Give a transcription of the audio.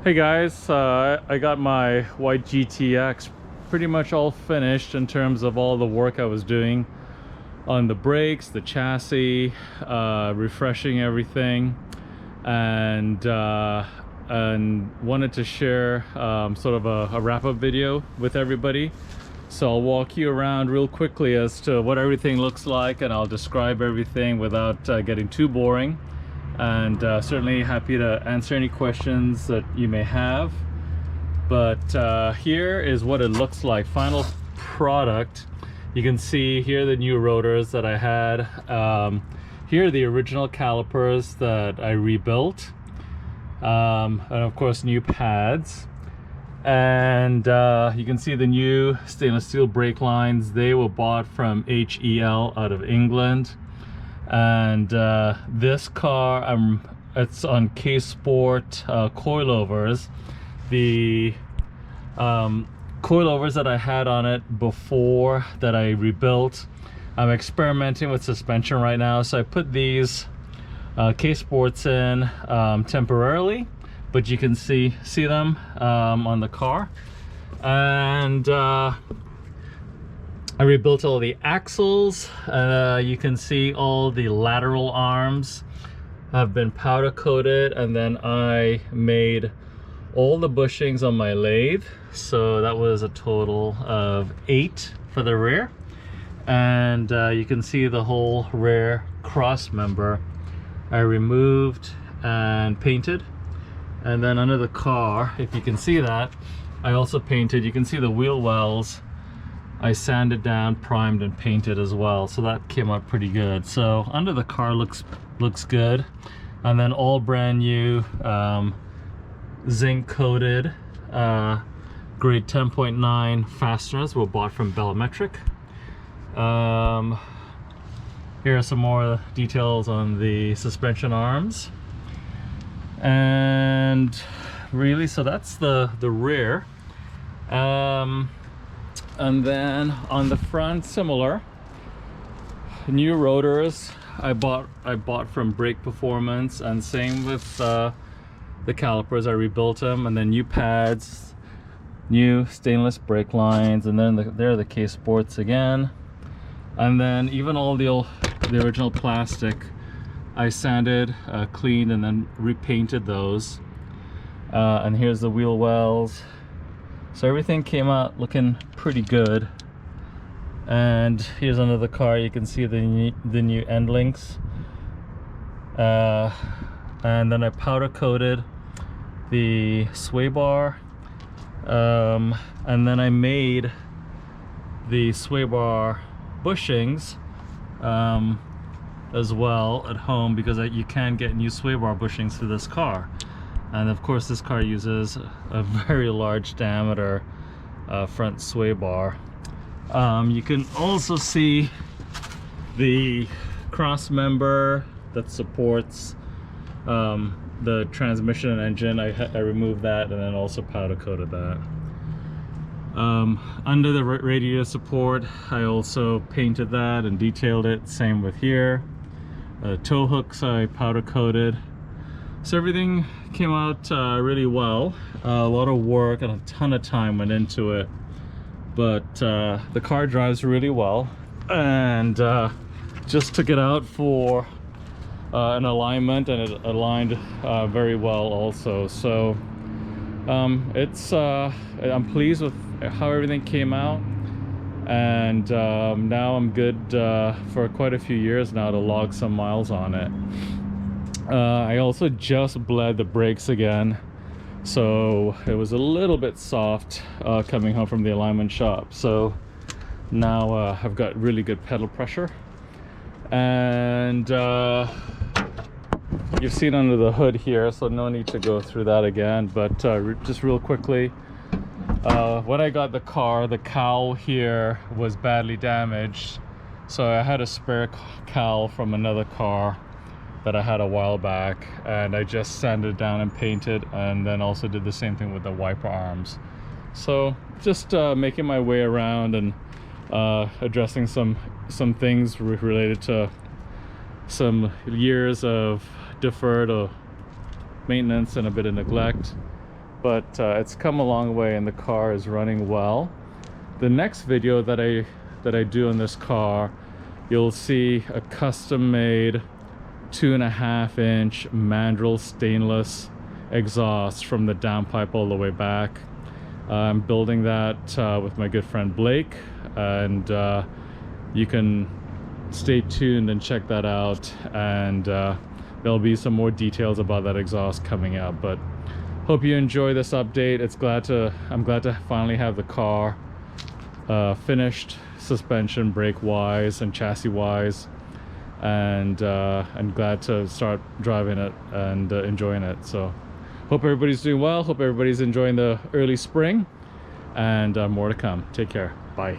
Hey guys, I got my white GTX pretty much all finished in terms of all the work I was doing on the brakes, the chassis, refreshing everything, and wanted to share sort of a wrap-up video with everybody. So I'll walk you around real quickly as to what everything looks like, and I'll describe everything without getting too boring. And certainly happy to answer any questions that you may have. But here is what it looks like, final product. You can see here the new rotors that I had. Here are the original calipers that I rebuilt, and of course new pads. And you can see the new stainless steel brake lines. They were bought from HEL out of England. And this car, it's on K-Sport coilovers. The coilovers that I had on it before that I rebuilt, I'm experimenting with suspension right now, so I put these K-Sports in temporarily, but you can see them on the car. And I rebuilt all the axles. You can see all the lateral arms have been powder coated, and then I made all the bushings on my lathe. So that was a total of 8 for the rear. And you can see the whole rear cross member I removed and painted. And then under the car, if you can see that, I also painted. You can see the wheel wells. I sanded down, primed, and painted as well, so that came out pretty good. So under the car looks good. And then all brand new zinc coated grade 10.9 fasteners were bought from Bellmetric. Here are some more details on the suspension arms. And really, so that's the rear. And then on the front, similar new rotors I bought from Brake Performance, and same with the calipers. I rebuilt them, and then new pads, new stainless brake lines, and then there are the K-Sports again. And then even all the original plastic I sanded, cleaned, and then repainted those. And here's the wheel wells. So everything came out looking pretty good. And here's under the car, you can see the new end links. And then I powder coated the sway bar. And then I made the sway bar bushings as well at home, because you can get new sway bar bushings for this car. And of course this car uses a very large diameter front sway bar. You can also see the cross member that supports the transmission and engine. I removed that and then also powder coated that. Under the radiator support, I also painted that and detailed it. Same with here. Tow hooks I powder coated. So everything came out really well. A lot of work and a ton of time went into it, but the car drives really well. And just took it out for an alignment, and it aligned very well also. So I'm pleased with how everything came out, and now I'm good for quite a few years now to log some miles on it. I also just bled the brakes again, so it was a little bit soft coming home from the alignment shop. So now I've got really good pedal pressure. And you've seen under the hood here, so no need to go through that again. But just real quickly, when I got the car, the cowl here was badly damaged, so I had a spare cowl from another car that I had a while back, and I just sanded down and painted, and then also did the same thing with the wiper arms. So just making my way around and addressing some things related to some years of deferred maintenance and a bit of neglect. but it's come a long way and the car is running well. The next video that I do in this car, you'll see a custom-made 2.5-inch mandrel stainless exhaust from the downpipe all the way back. I'm building that with my good friend Blake, and you can stay tuned and check that out, and there'll be some more details about that exhaust coming up. But hope you enjoy this update. I'm glad to finally have the car finished, suspension, brake wise and chassis wise, and glad to start driving it and enjoying it. So hope everybody's doing well, hope everybody's enjoying the early spring, and more to come. Take care. Bye.